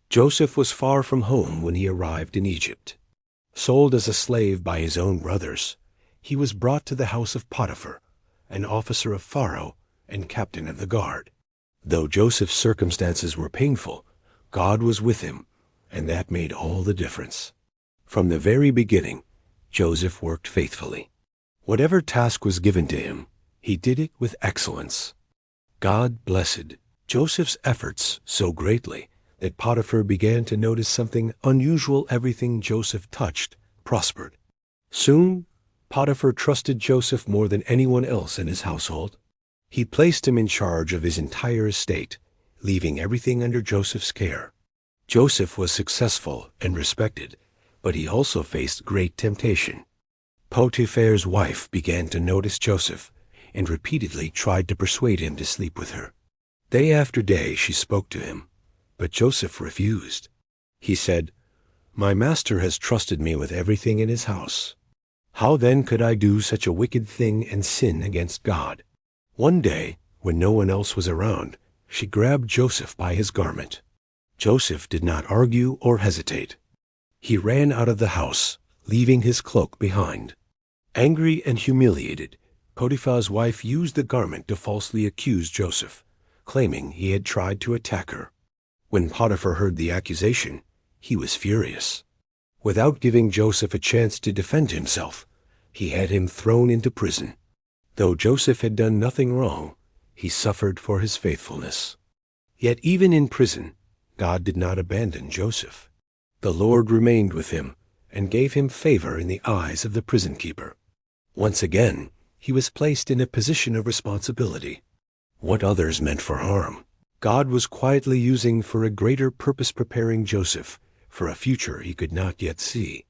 Joseph was far from home when he arrived in Egypt. Sold as a slave by his own brothers, he was brought to the house of Potiphar, an officer of Pharaoh and captain of the guard. Though Joseph's circumstances were painful, God was with him, and that made all the difference. From the very beginning, Joseph worked faithfully. Whatever task was given to him, he did it with excellence. God blessed Joseph's efforts so greatly that Potiphar began to notice something unusual. Everything Joseph touched prospered. Soon, Potiphar trusted Joseph more than anyone else in his household. He placed him in charge of his entire estate, leaving everything under Joseph's care. Joseph was successful and respected, but he also faced great temptation. Potiphar's wife began to notice Joseph and repeatedly tried to persuade him to sleep with her. Day after day she spoke to him, but Joseph refused. He said, "My master has trusted me with everything in his house. How then could I do such a wicked thing and sin against God?" One day, when no one else was around, she grabbed Joseph by his garment. Joseph did not argue or hesitate. He ran out of the house, leaving his cloak behind. Angry and humiliated, Potiphar's wife used the garment to falsely accuse Joseph, claiming he had tried to attack her. When Potiphar heard the accusation, he was furious. Without giving Joseph a chance to defend himself, he had him thrown into prison. Though Joseph had done nothing wrong, he suffered for his faithfulness. Yet even in prison, God did not abandon Joseph. The Lord remained with him and gave him favor in the eyes of the prison keeper. Once again, he was placed in a position of responsibility. What others meant for harm, God was quietly using for a greater purpose, preparing Joseph for a future he could not yet see.